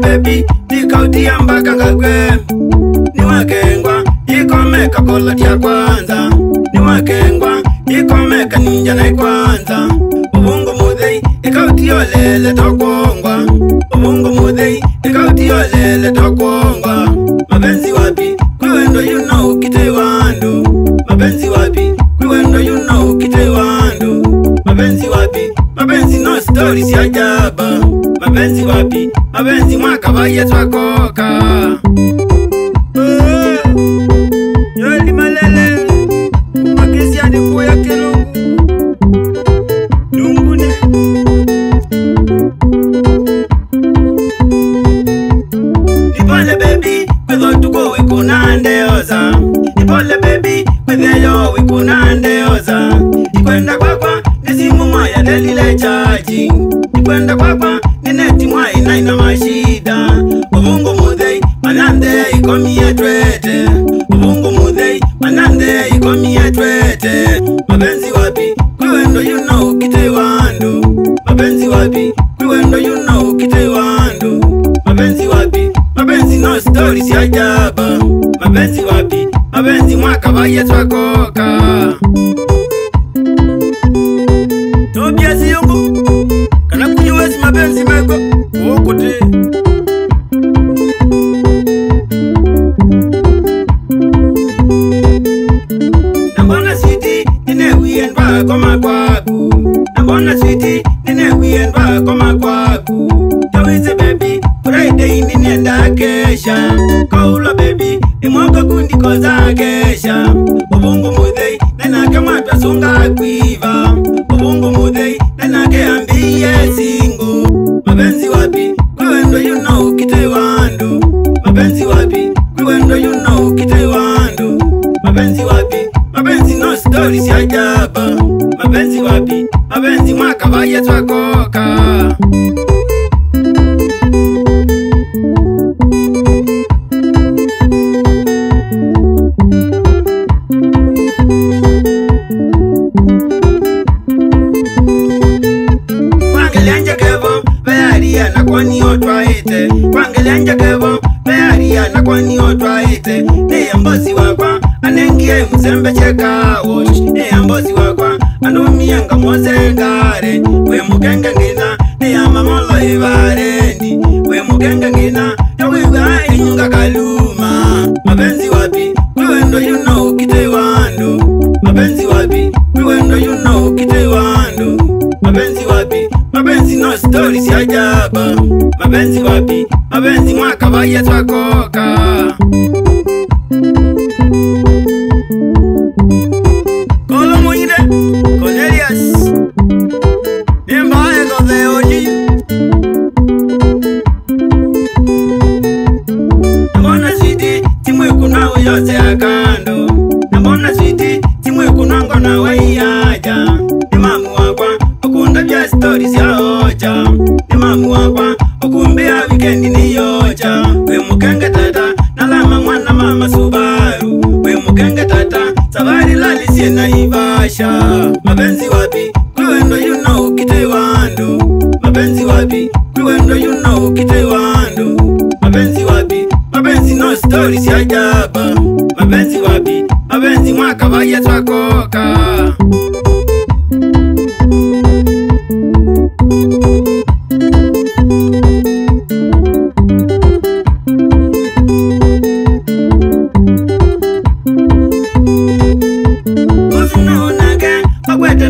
Baby, di kauti ambaka ngagwe. Ni wakengwa, ikomeka kola tia kwanza. Ni wakengwa, ikomeka ninja na kwanza. Ubungu mudhei, ikauti olele tokongwa. Ubungu mudhei, ikauti olele tokongwa. Mabenzi wapi, kwiwendo you know kite wandu. Mabenzi wapi, kwiwendo you know kite wandu. Mabenzi wapi, mabenzi no stories ya jaba. Mabenzi wapi, mabenzi mwaka baye twakoka. Yoli malele, umakisi ya niku ya kilungu. Lungune Nipole baby, kwetho tuko wikunande oza. Nipole baby, kwetheyo wikunande oza. Ikwenda kwakwa, nisimu mwaya delile chaji. Ikwenda kwakwa, nineti mwai na ina mashida. Ubungu mudhei, manande ikomie twete. Ubungu mudhei, manande ikomie twete. Mabenzi wapi, kwiwendo you know kite wandu. Mabenzi wapi, kwiwendo you know kite wandu. Mabenzi wapi, mabenzi no stories ya jaba. Mabenzi wapi, mabenzi mwaka baye twakoka. Tobia ziyungu, kana kunyuwezi mabenzi meko ukute. Nambona switi, nine wienwa koma kwaku. Nambona switi, nine wienwa koma kwaku. Tawize baby, Friday ninienda kesha. Kaula baby, imwaka kundi koza kesha. Ubungu mudhei, nenake mwata sunga kwiva. Ubungu mudhei, nenake ambiye singu. Mabenzi wapi, kwiwendo you know kite wandu. Mabenzi wapi, kwiwendo you know kite wandu. Mabenzi wapi, mabenzi no stories ya jaba. Mabenzi wapi, mabenzi mwaka baye twakoka. Kwani otwaite kwangelanja kevo bearia na kwani otwaite ne ambosi wakwa anengie muzembe chekawo ne ambosi wakwa anomia ngamozengare we mugenge ngina ne amamolo ibarendi we mugenge ngina yawe inyunga kaluma. Mabenzi wapi, kwiwendo you know kite wandu. Mabenzi wapi, kwiwendo you know kite wandu. Mabenzi wapi, mabenzi no stories ya jaba. Mabenzi wapi, mabenzi mwaka baye twakoka. Kolo muide, Cornelius Nemba ego de oji. Nambona switi, timwe kunawe yose akando. Nambona switi, timwe kunango na waiaja. Nimamu wakwa, okunda bya stories ya oja. Nimamu wakwa, okumbia weekend ni yoja. We mukenge tata, nalama mwana mama Subaru. We mukenge tata, safari lali siena Ivasha. Mabenzi wapi, kwiwendo you know kite wandu. Mabenzi wapi, kwiwendo you know kite wandu. Mabenzi wapi, mabenzi no stories ya jaba. Mabenzi wapi, mabenzi mwaka baye twakoka.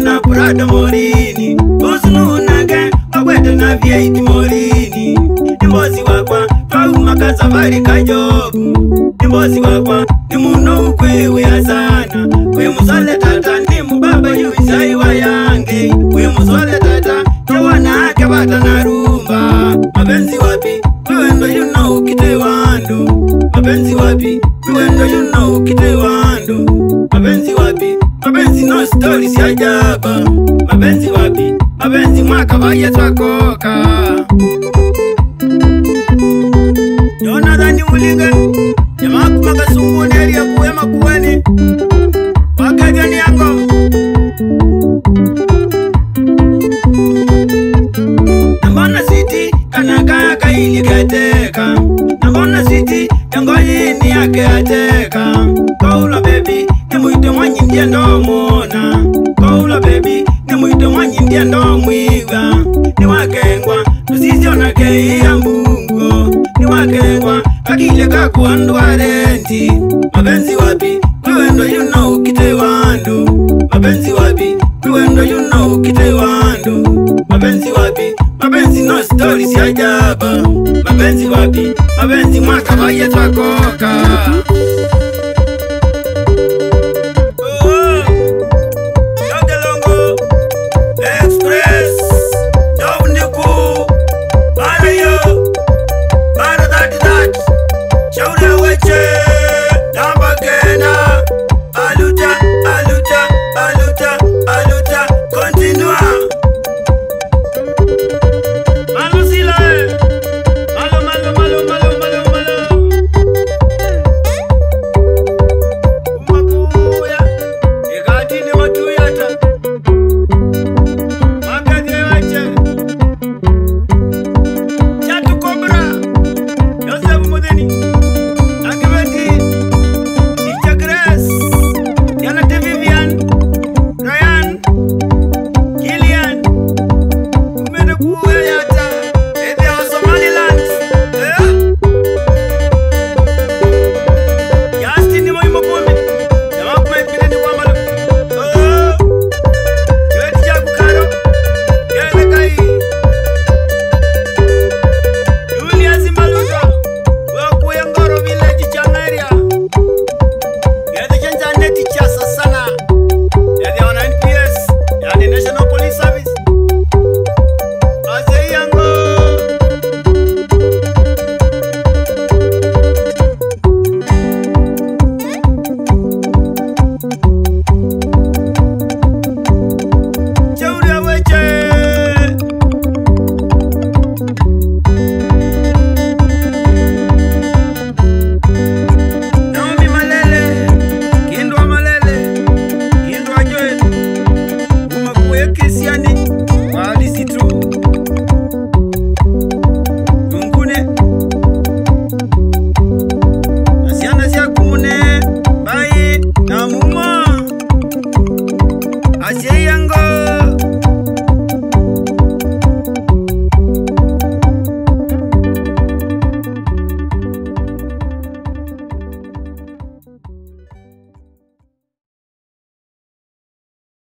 Na Prada morini, usunu nage, wawete na V8 morini. Nimbozi wakwa, twaumaka safari kajogu. Nimbozi wakwa, nimuno ukwewe asana. We musole tata, nimu baba yu isai wa yange. We musole tata, tawana ake bata mwaka baye twakoka. Jonathan Mulinga jamaa kumaka sungu neri ya kuema kuweni wakaja ni yango. Nambona City kanaka kaili kateka, Nambona City yangoyi ni yake ateka. Kaula baby ni mwite mwanyi ndiye ndo mwona, Kaula baby ni mwite mwanyi ndiye ndo mwiga. Ni wakengwa tusizio kei ya mbungo, ni wakengwa akile kakuandwa renti. Mapenzi wapi wewe ndo you know kite wandu, mapenzi wapi wewe ndo you know kite wandu. Mapenzi wapi, mapenzi no stories ya jaba. Mapenzi wapi, mapenzi mwaka baye twakoka.